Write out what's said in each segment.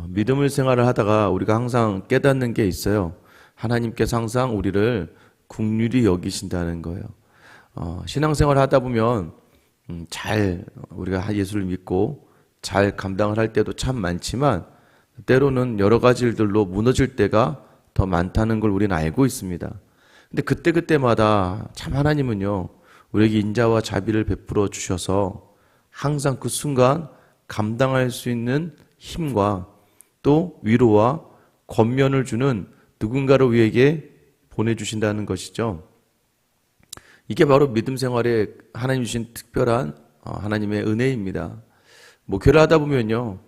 믿음의 생활을 하다가 우리가 항상 깨닫는 게 있어요. 하나님께서 항상 우리를 긍휼히 여기신다는 거예요. 신앙생활을 하다 보면 잘 우리가 예수를 믿고 잘 감당을 할 때도 참 많지만 때로는 여러 가지 일들로 무너질 때가 더 많다는 걸 우리는 알고 있습니다. 근데 그때마다 참 하나님은요, 우리에게 인자와 자비를 베풀어 주셔서 항상 그 순간 감당할 수 있는 힘과 또 위로와 권면을 주는 누군가를 우리에게 보내주신다는 것이죠. 이게 바로 믿음 생활에 하나님 주신 특별한 하나님의 은혜입니다. 목회를 하다 보면요,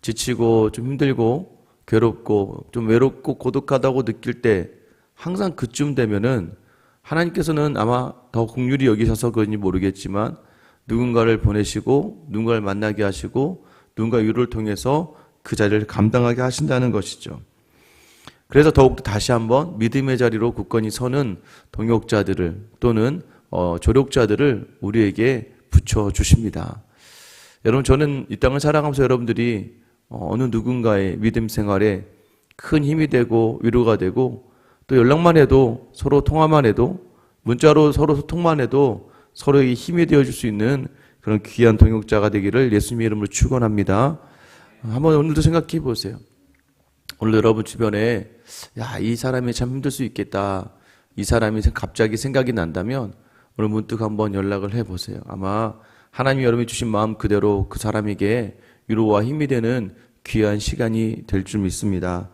지치고 좀 힘들고 괴롭고 좀 외롭고 고독하다고 느낄 때 항상 그쯤 되면은 하나님께서는 아마 더 긍휼히 여기셔서 그런지 모르겠지만 누군가를 보내시고 누군가를 만나게 하시고 누군가 위로를 통해서 그 자리를 감당하게 하신다는 것이죠. 그래서 더욱더 다시 한번 믿음의 자리로 굳건히 서는 동역자들을 또는 조력자들을 우리에게 붙여주십니다. 여러분, 저는 이 땅을 살아가면서 여러분들이 어느 누군가의 믿음 생활에 큰 힘이 되고 위로가 되고 또 연락만 해도 서로 통화만 해도 문자로 서로 소통만 해도 서로에게 힘이 되어줄 수 있는 그런 귀한 동역자가 되기를 예수님의 이름으로 축원합니다. 한번 오늘도 생각해 보세요. 오늘 여러분 주변에 이 사람이 참 힘들 수 있겠다, 이 사람이 갑자기 생각이 난다면 오늘 문득 한번 연락을 해보세요. 아마 하나님이 여러분이 주신 마음 그대로 그 사람에게 위로와 힘이 되는 귀한 시간이 될 줄 믿습니다.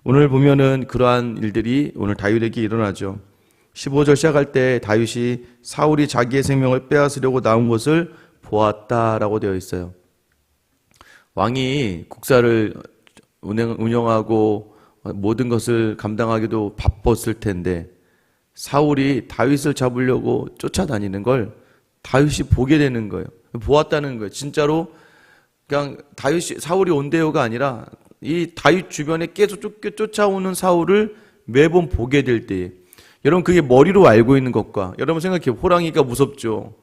오늘 보면은 그러한 일들이 오늘 다윗에게 일어나죠. 15절 시작할 때 다윗이 사울이 자기의 생명을 빼앗으려고 나온 것을 보았다라고 되어 있어요. 왕이 국사를 운영하고 모든 것을 감당하기도 바빴을 텐데 사울이 다윗을 잡으려고 쫓아다니는 걸 다윗이 보게 되는 거예요. 보았다는 거예요. 진짜로 그냥 사울이 온대요가 아니라 이 다윗 주변에 계속 쫓아오는 사울을 매번 보게 될 때에 여러분, 그게 머리로 알고 있는 것과 여러분 생각해요. 호랑이가 무섭죠.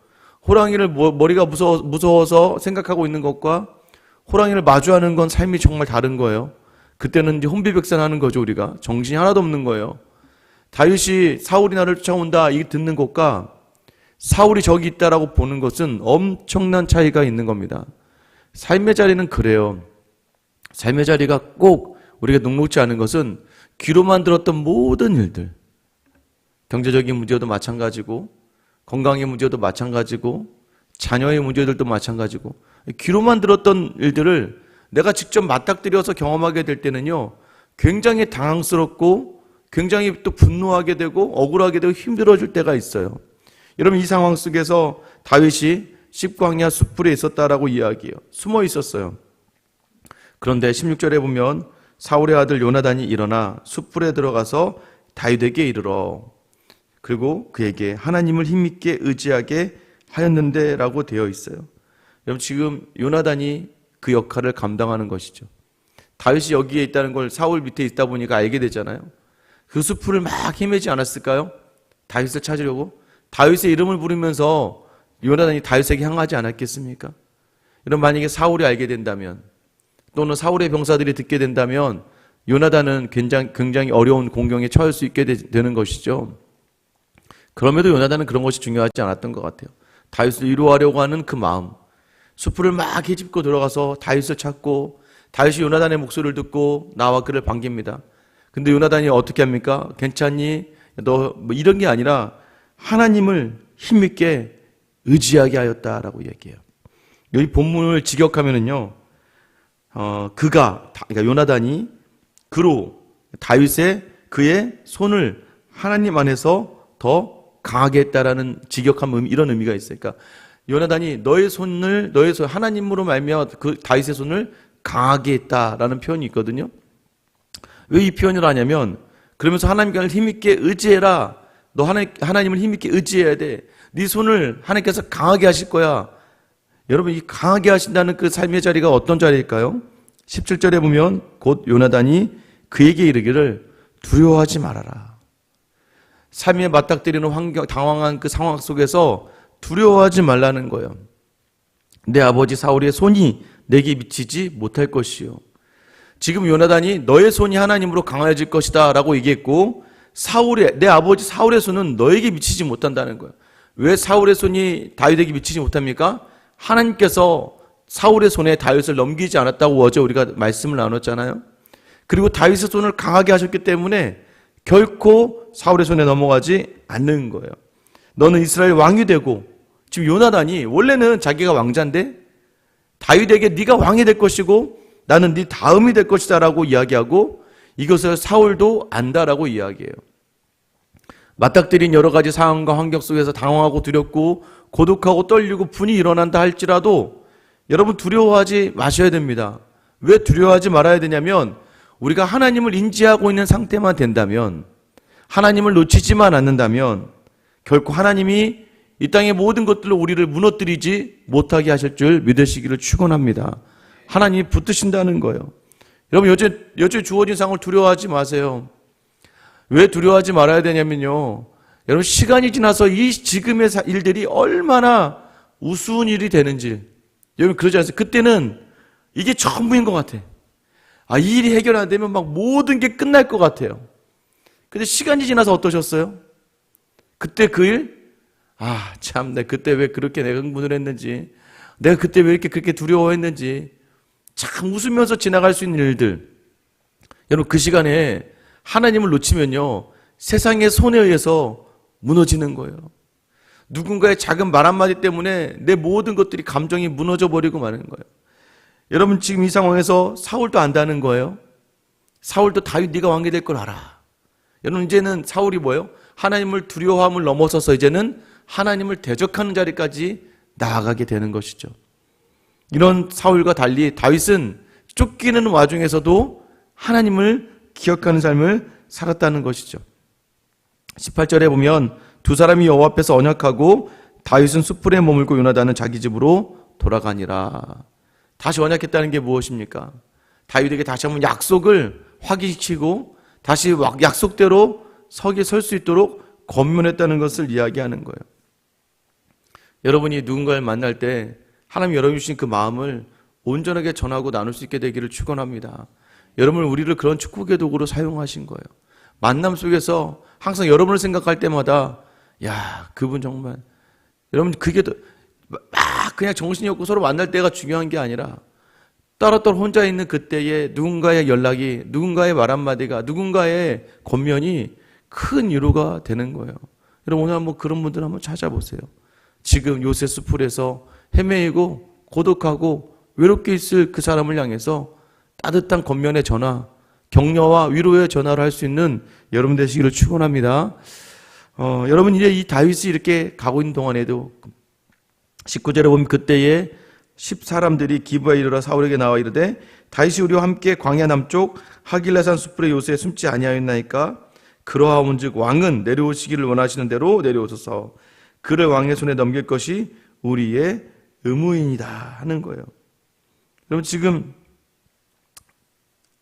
호랑이를 머리가 무서워서 생각하고 있는 것과 호랑이를 마주하는 건 삶이 정말 다른 거예요. 그때는 이제 혼비백산하는 거죠. 우리가 정신이 하나도 없는 거예요. 다윗이 사울이 나를 쫓아온다 이 듣는 것과 사울이 저기 있다라고 보는 것은 엄청난 차이가 있는 겁니다. 삶의 자리는 그래요. 삶의 자리가 꼭 우리가 녹록지 않은 것은 귀로만 들었던 모든 일들, 경제적인 문제도 마찬가지고 건강의 문제도 마찬가지고 자녀의 문제들도 마찬가지고 귀로만 들었던 일들을 내가 직접 맞닥뜨려서 경험하게 될 때는요, 굉장히 당황스럽고 굉장히 또 분노하게 되고 억울하게 되고 힘들어질 때가 있어요. 여러분, 이 상황 속에서 다윗이 십광야 숯불에 있었다라고 이야기해요. 숨어 있었어요. 그런데 16절에 보면 사울의 아들 요나단이 일어나 숯불에 들어가서 다윗에게 이르러 그리고 그에게 하나님을 힘있게 의지하게 하였는데 라고 되어 있어요. 여러분, 지금 요나단이 그 역할을 감당하는 것이죠. 다윗이 여기에 있다는 걸 사울 밑에 있다 보니까 알게 되잖아요. 그 숯불을 막 헤매지 않았을까요? 다윗을 찾으려고 다윗의 이름을 부르면서 요나단이 다윗에게 향하지 않았겠습니까? 여러분, 만약에 사울이 알게 된다면 또는 사울의 병사들이 듣게 된다면 요나단은 굉장히 어려운 공경에 처할 수 있게 되는 것이죠. 그럼에도 요나단은 그런 것이 중요하지 않았던 것 같아요. 다윗을 위로하려고 하는 그 마음, 숯불을 막 헤집고 들어가서 다윗을 찾고 다윗이 요나단의 목소리를 듣고 나와 그를 반깁니다. 근데 요나단이 어떻게 합니까? 괜찮니? 너 뭐 이런 게 아니라 하나님을 힘있게 의지하게 하였다라고 얘기해요. 여기 본문을 직역하면은요, 그러니까 요나단이 그의 손을 하나님 안에서 더 강하게 했다라는 직역한 이런 의미가 있어요. 그러니까 요나단이 너의 손 하나님으로 말미암아 그 다윗의 손을 강하게 했다라는 표현이 있거든요. 왜 이 표현을 하냐면 그러면서 하나님께 힘있게 의지해라. 너 하나님을 힘있게 의지해야 돼. 네 손을 하나님께서 강하게 하실 거야. 여러분, 이 강하게 하신다는 그 삶의 자리가 어떤 자리일까요? 17절에 보면 곧 요나단이 그에게 이르기를 두려워하지 말아라. 삶에 맞닥뜨리는 당황한 그 상황 속에서 두려워하지 말라는 거예요. 내 아버지 사울의 손이 내게 미치지 못할 것이요. 지금 요나단이 너의 손이 하나님으로 강해질 것이다 라고 얘기했고, 내 아버지 사울의 손은 너에게 미치지 못한다는 거예요. 왜 사울의 손이 다윗에게 미치지 못합니까? 하나님께서 사울의 손에 다윗을 넘기지 않았다고 어제 우리가 말씀을 나눴잖아요. 그리고 다윗의 손을 강하게 하셨기 때문에 결코 사울의 손에 넘어가지 않는 거예요. 너는 이스라엘 왕이 되고, 지금 요나단이 원래는 자기가 왕자인데 다윗에게 네가 왕이 될 것이고 나는 네 다음이 될 것이다 라고 이야기하고, 이것을 사울도 안다라고 이야기해요. 맞닥뜨린 여러 가지 상황과 환경 속에서 당황하고 두렵고 고독하고 떨리고 분이 일어난다 할지라도 여러분 두려워하지 마셔야 됩니다. 왜 두려워하지 말아야 되냐면, 우리가 하나님을 인지하고 있는 상태만 된다면, 하나님을 놓치지만 않는다면 결코 하나님이 이 땅의 모든 것들로 우리를 무너뜨리지 못하게 하실 줄 믿으시기를 축원합니다. 하나님이 붙드신다는 거예요. 여러분 여전히 주어진 상황을 두려워하지 마세요. 왜 두려워하지 말아야 되냐면요, 여러분 시간이 지나서 이 지금의 일들이 얼마나 우스운 일이 되는지 여러분 그러지 않으세요? 그때는 이게 전부인 것 같아. 이 일이 해결 안 되면 막 모든 게 끝날 것 같아요. 근데 시간이 지나서 어떠셨어요? 그때 그 일? 참, 내가 그때 왜 그렇게 내가 흥분을 했는지, 내가 그때 왜 이렇게 그렇게 두려워했는지, 참 웃으면서 지나갈 수 있는 일들. 여러분 그 시간에 하나님을 놓치면요, 세상의 손에 의해서 무너지는 거예요. 누군가의 작은 말 한마디 때문에 내 모든 것들이 감정이 무너져 버리고 마는 거예요. 여러분 지금 이 상황에서 사울도 안다는 거예요. 사울도 다윗 네가 왕이 될 걸 알아. 여러분 이제는 사울이 뭐예요? 하나님을 두려워함을 넘어서서 이제는 하나님을 대적하는 자리까지 나아가게 되는 것이죠. 이런 사울과 달리 다윗은 쫓기는 와중에서도 하나님을 기억하는 삶을 살았다는 것이죠. 18절에 보면 두 사람이 여호와 앞에서 언약하고 다윗은 숯불에 머물고 요나단은 자기 집으로 돌아가니라. 다시 언약했다는 게 무엇입니까? 다윗에게 다시 한번 약속을 확인시키고 다시 약속대로 설 수 있도록 권면했다는 것을 이야기하는 거예요. 여러분이 누군가를 만날 때 하나님 여러분이 주신 그 마음을 온전하게 전하고 나눌 수 있게 되기를 축원합니다. 여러분을 우리를 그런 축복의 도구로 사용하신 거예요. 만남 속에서 항상 여러분을 생각할 때마다 그분 정말, 여러분 그게 그냥 정신이 없고 서로 만날 때가 중요한 게 아니라 따로따로 혼자 있는 그때에 누군가의 연락이, 누군가의 말 한마디가, 누군가의 권면이 큰 위로가 되는 거예요. 여러분 오늘 한번 그런 분들 한번 찾아보세요. 지금 요새 숲풀에서 헤매이고 고독하고 외롭게 있을 그 사람을 향해서 따뜻한 권면의 전화, 격려와 위로의 전화를 할 수 있는 여러분 되시기를 축원합니다. 여러분 이제 이 다윗이 이렇게 가고 있는 동안에도 19절에 보면 그때에 10사람들이 기브아에 이르러 사울에게 나와 이르되 다윗이 우리와 함께 광야 남쪽 하길라산 숲풀의 요새에 숨지 아니하였나이까? 그러하온즉 왕은 내려오시기를 원하시는 대로 내려오소서. 그를 왕의 손에 넘길 것이 우리의 의무이니다 하는 거예요. 여러분 지금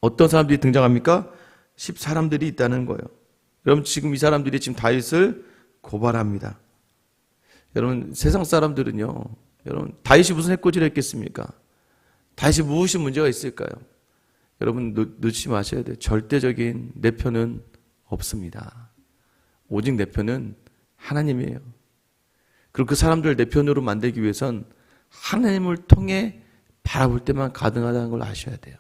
어떤 사람들이 등장합니까? 10사람들이 있다는 거예요. 여러분 지금 이 사람들이 지금 다윗을 고발합니다. 여러분 세상 사람들은요, 여러분 다윗이 무슨 해코지를 했겠습니까? 다윗이 무엇이 문제가 있을까요? 여러분 놓치지 마셔야 돼요. 절대적인 내 편은 없습니다. 오직 내 편은 하나님이에요. 그리고 그 사람들을 내 편으로 만들기 위해선 하나님을 통해 바라볼 때만 가능하다는 걸 아셔야 돼요.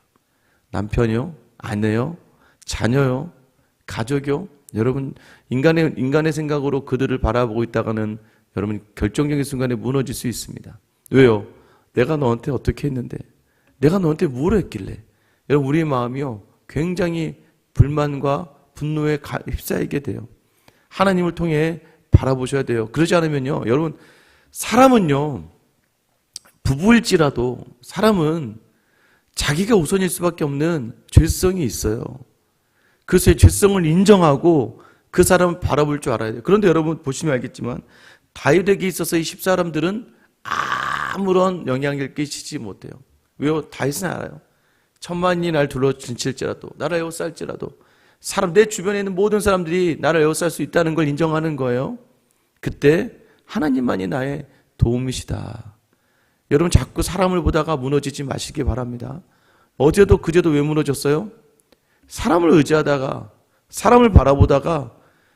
남편이요, 아내요, 자녀요, 가족이요. 여러분 인간의 생각으로 그들을 바라보고 있다가는 여러분 결정적인 순간에 무너질 수 있습니다. 왜요? 내가 너한테 어떻게 했는데, 내가 너한테 뭘 했길래. 여러분 우리의 마음이요 굉장히 불만과 분노에 휩싸이게 돼요. 하나님을 통해 바라보셔야 돼요. 그러지 않으면요, 여러분 사람은요 부부일지라도 사람은 자기가 우선일 수밖에 없는 죄성이 있어요. 그래서 죄성을 인정하고 그 사람을 바라볼 줄 알아야 돼요. 그런데 여러분 보시면 알겠지만 다윗에게 있어서 이 10사람들은 아무런 영향을 끼치지 못해요. 왜요? 다윗은 알아요. 천만이 날 둘러친칠지라도 나를 에워쌀지라도 내 주변에 있는 모든 사람들이 나를 에워쌀 수 있다는 걸 인정하는 거예요. 그때 하나님만이 나의 도움이시다. 여러분 자꾸 사람을 보다가 무너지지 마시기 바랍니다. 어제도 그제도 왜 무너졌어요? 사람을 의지하다가, 사람을 바라보다가,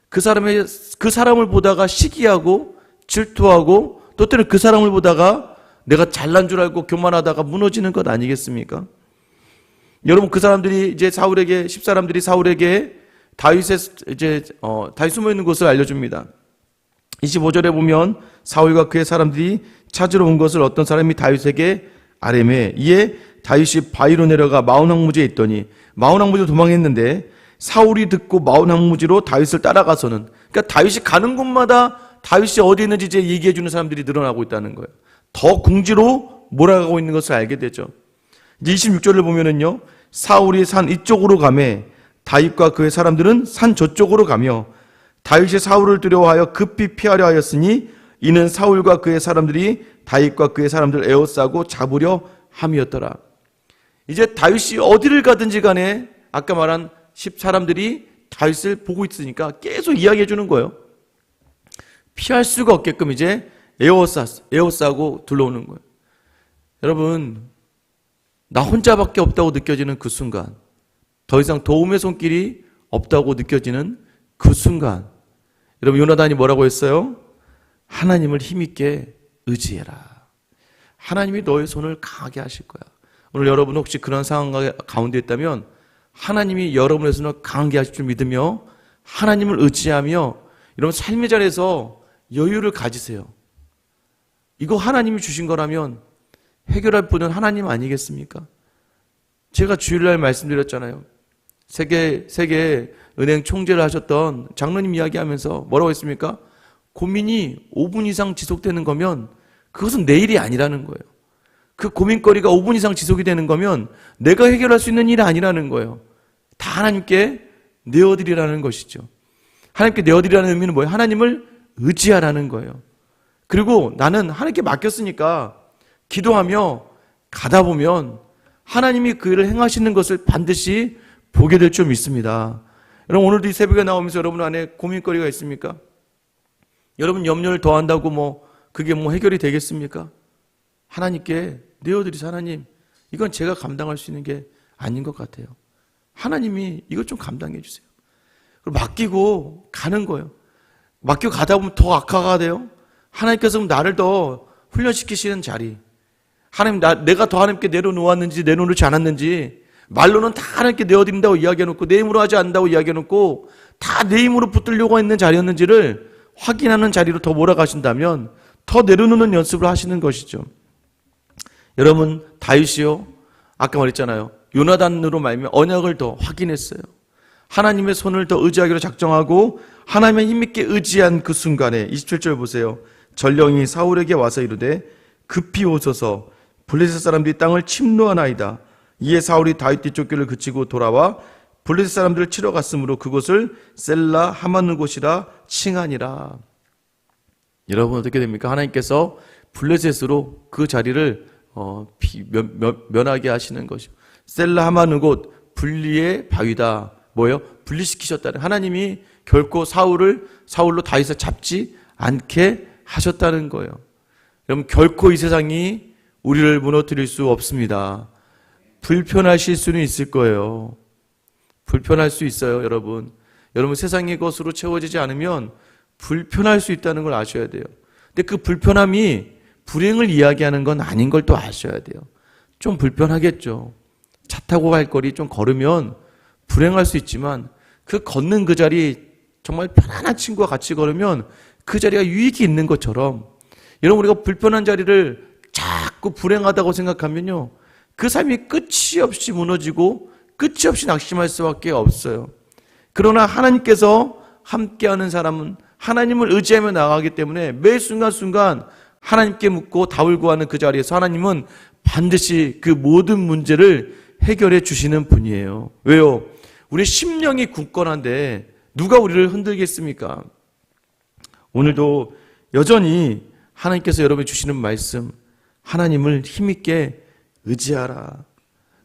그 사람을 보다가 시기하고 질투하고, 또 때는 그 사람을 보다가 내가 잘난 줄 알고 교만하다가 무너지는 것 아니겠습니까? 여러분, 그 사람들이 이제 사울에게, 10사람들이 사울에게 다윗 숨어 있는 곳을 알려줍니다. 25절에 보면 사울과 그의 사람들이 찾으러 온 것을 어떤 사람이 다윗에게 아뢰매, 이에 다윗이 바위로 내려가 마온 황무지에 있더니, 마온 황무지로 도망했는데 사울이 듣고 마온 황무지로 다윗을 따라가서는, 그러니까 다윗이 가는 곳마다 다윗이 어디 있는지 이제 얘기해 주는 사람들이 늘어나고 있다는 거예요. 더 궁지로 몰아가고 있는 것을 알게 되죠. 이제 26절을 보면은요, 사울이 산 이쪽으로 가매 다윗과 그의 사람들은 산 저쪽으로 가며 다윗이 사울을 두려워하여 급히 피하려 하였으니 이는 사울과 그의 사람들이 다윗과 그의 사람들을 에워싸고 잡으려 함이었더라. 이제 다윗이 어디를 가든지 간에 아까 말한 10사람들이 다윗을 보고 있으니까 계속 이야기해 주는 거예요. 피할 수가 없게끔 이제 에워싸고 둘러오는 거예요. 여러분, 나 혼자밖에 없다고 느껴지는 그 순간, 더 이상 도움의 손길이 없다고 느껴지는 그 순간, 여러분, 요나단이 뭐라고 했어요? 하나님을 힘있게 의지해라. 하나님이 너의 손을 강하게 하실 거야. 오늘 여러분 혹시 그런 상황 가운데 있다면 하나님이 여러분의 손을 강하게 하실 줄 믿으며 하나님을 의지하며 여러분 삶의 자리에서 여유를 가지세요. 이거 하나님이 주신 거라면 해결할 분은 하나님 아니겠습니까? 제가 주일날 말씀드렸잖아요. 세계 은행 총재를 하셨던 장로님 이야기하면서 뭐라고 했습니까? 고민이 5분 이상 지속되는 거면 그것은 내 일이 아니라는 거예요. 그 고민거리가 5분 이상 지속이 되는 거면 내가 해결할 수 있는 일이 아니라는 거예요. 다 하나님께 내어드리라는 것이죠. 하나님께 내어드리라는 의미는 뭐예요? 하나님을 의지하라는 거예요. 그리고 나는 하나님께 맡겼으니까 기도하며 가다 보면 하나님이 그 일을 행하시는 것을 반드시 보게 될 줄 믿습니다. 여러분, 오늘도 이 새벽에 나오면서 여러분 안에 고민거리가 있습니까? 여러분 염려를 더한다고 그게 해결이 되겠습니까? 하나님께 내어드리세요. 하나님, 이건 제가 감당할 수 있는 게 아닌 것 같아요. 하나님이 이것 좀 감당해 주세요. 그리고 맡기고 가는 거예요. 맡기고 가다 보면 더 악화가 돼요. 하나님께서 나를 더 훈련시키시는 자리. 하나님, 내가 더 하나님께 내려놓았는지 내려놓지 않았는지 말로는 다 하나님께 내어드린다고 이야기해놓고 내 힘으로 하지 않는다고 이야기해놓고 다 내 힘으로 붙들려고 있는 자리였는지를 확인하는 자리로 더 몰아가신다면 더 내려놓는 연습을 하시는 것이죠. 여러분, 다윗이요, 아까 말했잖아요. 요나단으로 말미암아 언약을 더 확인했어요. 하나님의 손을 더 의지하기로 작정하고 하나님의 힘있게 의지한 그 순간에 27절 보세요. 전령이 사울에게 와서 이르되 급히 오소서 블레셋 사람들이 땅을 침노하나이다. 이에 사울이 다윗 뒤쫓기를 그치고 돌아와 블레셋 사람들을 치러 갔으므로 그곳을 셀라 하마누 곳이라 칭하니라. 여러분 어떻게 됩니까? 하나님께서 블레셋으로 그 자리를 면하게 하시는 것이죠. 셀라 하마누 곳, 분리의 바위다. 뭐예요? 분리시키셨다는, 하나님이 결코 사울로 다윗을 잡지 않게 하셨다는 거예요. 여러분, 결코 이 세상이 우리를 무너뜨릴 수 없습니다. 불편하실 수는 있을 거예요. 불편할 수 있어요, 여러분. 여러분, 세상의 것으로 채워지지 않으면 불편할 수 있다는 걸 아셔야 돼요. 근데 그 불편함이 불행을 이야기하는 건 아닌 걸 또 아셔야 돼요. 좀 불편하겠죠. 차 타고 갈 거리 좀 걸으면 불행할 수 있지만 그 걷는 그 자리 정말 편안한 친구와 같이 걸으면 그 자리가 유익이 있는 것처럼, 여러분, 우리가 불편한 자리를 자꾸 불행하다고 생각하면요, 그 삶이 끝이 없이 무너지고 끝이 없이 낙심할 수밖에 없어요. 그러나 하나님께서 함께하는 사람은 하나님을 의지하며 나가기 때문에 매 순간순간 하나님께 묻고 답을 구하는 그 자리에서 하나님은 반드시 그 모든 문제를 해결해 주시는 분이에요. 왜요? 우리 심령이 굳건한데 누가 우리를 흔들겠습니까? 오늘도 여전히 하나님께서 여러분이 주시는 말씀, 하나님을 힘있게 의지하라.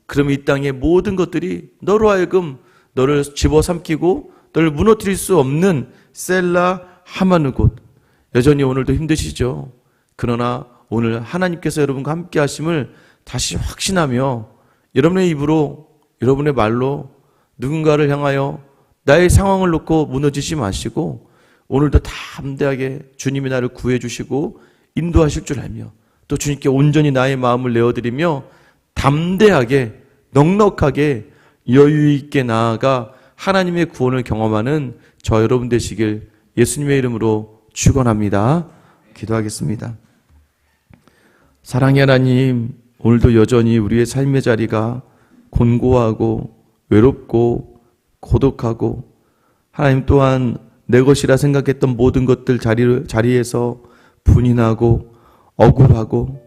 그러면 이 땅의 모든 것들이 너로 하여금 너를 집어삼키고 너를 무너뜨릴 수 없는 셀라 하마누 곳. 여전히 오늘도 힘드시죠? 그러나 오늘 하나님께서 여러분과 함께 하심을 다시 확신하며 여러분의 입으로, 여러분의 말로 누군가를 향하여 나의 상황을 놓고 무너지지 마시고 오늘도 담대하게 주님이 나를 구해주시고 인도하실 줄 알며 또 주님께 온전히 나의 마음을 내어드리며 담대하게 넉넉하게 여유 있게 나아가 하나님의 구원을 경험하는 저 여러분 되시길 예수님의 이름으로 축원합니다. 기도하겠습니다. 사랑의 하나님, 오늘도 여전히 우리의 삶의 자리가 곤고하고 외롭고 고독하고 하나님 또한 내 것이라 생각했던 모든 것들 자리에서 분이 나고 억울하고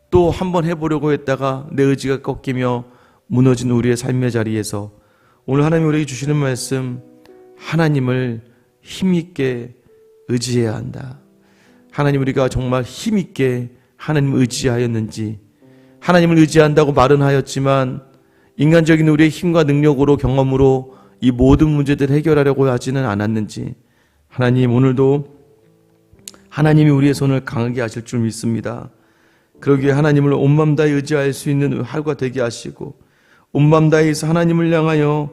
또 한번 해보려고 했다가 내 의지가 꺾이며 무너진 우리의 삶의 자리에서 오늘 하나님 우리에게 주시는 말씀, 하나님을 힘있게 의지해야 한다. 하나님, 우리가 정말 힘있게 하나님을 의지하였는지, 하나님을 의지한다고 말은 하였지만 인간적인 우리의 힘과 능력으로 경험으로 이 모든 문제들을 해결하려고 하지는 않았는지, 하나님 오늘도 하나님이 우리의 손을 강하게 하실 줄 믿습니다. 그러기에 하나님을 온 마음 다해 의지할 수 있는 하루가 되게 하시고 온 마음 다해서 하나님을 향하여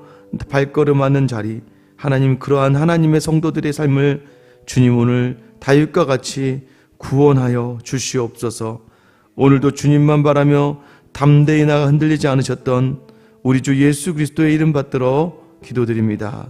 발걸음하는 자리, 하나님 그러한 하나님의 성도들의 삶을 주님 오늘 다윗과 같이 구원하여 주시옵소서. 오늘도 주님만 바라며 담대히 나가 흔들리지 않으셨던 우리 주 예수 그리스도의 이름 받들어 기도드립니다.